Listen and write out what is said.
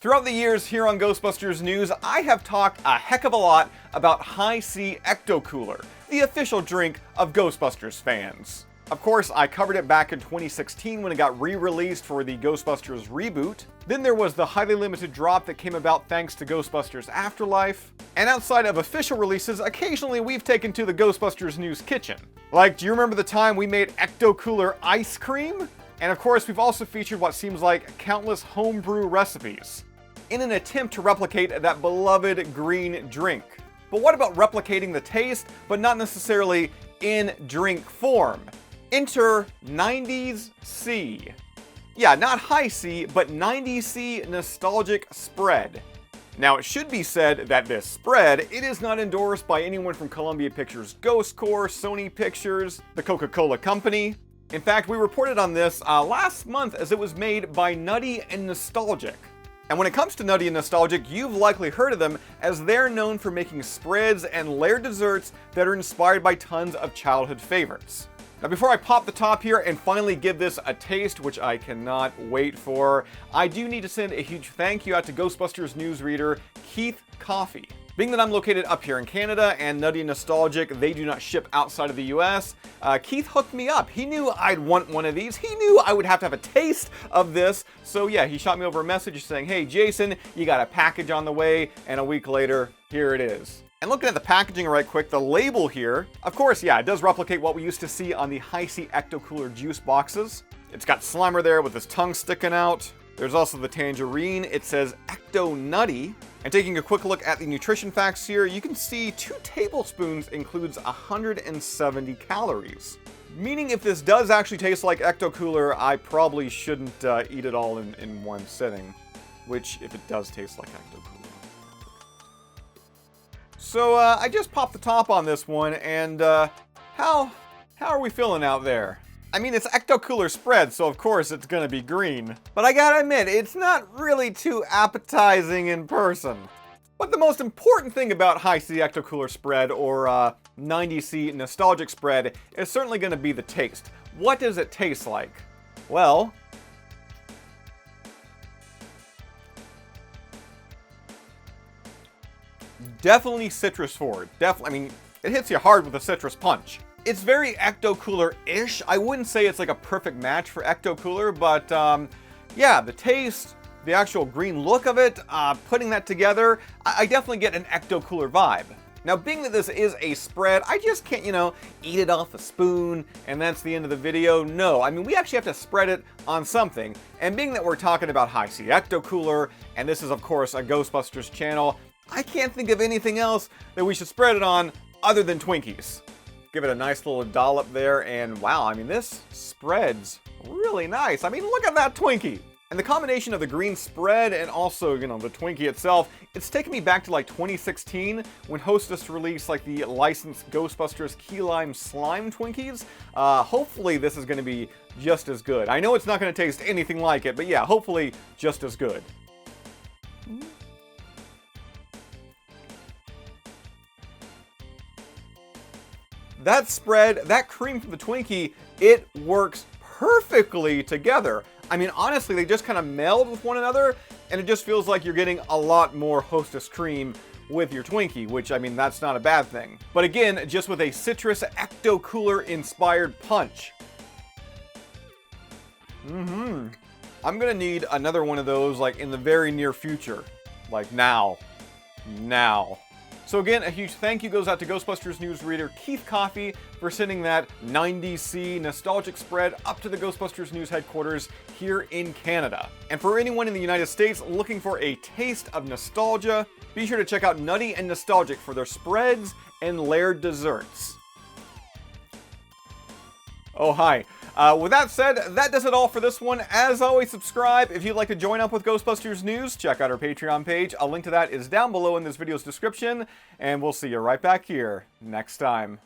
Throughout the years here on Ghostbusters News, I have talked a heck of a lot about Hi-C Ecto Cooler, the official drink of Ghostbusters fans. Of course, I covered it back in 2016 when it got re-released for the Ghostbusters reboot. Then there was the highly limited drop that came about thanks to Ghostbusters Afterlife. And outside of official releases, occasionally we've taken to the Ghostbusters News kitchen. Like, do you remember the time we made Ecto Cooler ice cream? And of course, we've also featured what seems like countless homebrew recipes in an attempt to replicate that beloved green drink. But what about replicating the taste, but not necessarily in drink form? Enter 90s C. Yeah, not Hi-C, but 90s C nostalgic spread. Now, it should be said that this spread, it is not endorsed by anyone from Columbia Pictures Ghost Corps, Sony Pictures, the Coca-Cola Company. In fact, we reported on this last month as it was made by Nutty and Nostalgic. And when it comes to Nutty and Nostalgic, you've likely heard of them as they're known for making spreads and layered desserts that are inspired by tons of childhood favorites. Now, before I pop the top here and finally give this a taste, which I cannot wait for, I do need to send a huge thank you out to Ghostbusters newsreader Keith Coffey. Being that I'm located up here in Canada and Nutty and Nostalgic, they do not ship outside of the US, Keith hooked me up. He knew I'd want one of these. He knew I would have to have a taste of this. So yeah, he shot me over a message saying, hey Jason, you got a package on the way, and a week later, here it is. And looking at the packaging right quick, the label here, of course, yeah, it does replicate what we used to see on the Hi-C Ecto Cooler juice boxes. It's got Slimer there with his tongue sticking out. There's also the tangerine. It says Ecto Nutty. And taking a quick look at the nutrition facts here, you can see 2 tablespoons includes 170 calories. Meaning if this does actually taste like Ecto Cooler, I probably shouldn't eat it all in one sitting. Which, if it does taste like Ecto Cooler. So I just popped the top on this one, and how are we feeling out there? I mean, it's Ecto Cooler spread, so of course it's gonna be green. But I gotta admit, it's not really too appetizing in person. But the most important thing about Hi-C Ecto Cooler spread, or 90C nostalgic spread, is certainly gonna be the taste. What does it taste like? Well, definitely citrus forward. I mean, it hits you hard with a citrus punch. It's very Ecto Cooler-ish. I wouldn't say it's like a perfect match for Ecto Cooler, but yeah, the taste, the actual green look of it, putting that together, I definitely get an Ecto Cooler vibe. Now, being that this is a spread, I just can't, eat it off a spoon and that's the end of the video. No, I mean, we actually have to spread it on something. And being that we're talking about Hi-C Ecto Cooler, and this is, of course, a Ghostbusters channel, I can't think of anything else that we should spread it on other than Twinkies. Give it a nice little dollop there, and wow, I mean, this spreads really nice. I mean, look at that Twinkie. And the combination of the green spread and also, the Twinkie itself, it's taken me back to like 2016 when Hostess released like the licensed Ghostbusters Key Lime Slime Twinkies. Hopefully this is gonna be just as good. I know it's not gonna taste anything like it, but yeah, hopefully just as good. That spread, that cream from the Twinkie, it works perfectly together. I mean, honestly, they just kind of meld with one another, and it just feels like you're getting a lot more Hostess cream with your Twinkie, which, I mean, that's not a bad thing. But again, just with a citrus Ecto Cooler inspired punch. I'm gonna need another one of those, like, in the very near future. Like, now. So again, a huge thank you goes out to Ghostbusters newsreader Keith Coffey for sending that 90C nostalgic spread up to the Ghostbusters News headquarters here in Canada. And for anyone in the United States looking for a taste of nostalgia, be sure to check out Nutty and Nostalgic for their spreads and layered desserts. Oh, hi. With that said, that does it all for this one. As always, subscribe. If you'd like to join up with Ghostbusters News, check out our Patreon page. A link to that is down below in this video's description, and we'll see you right back here next time.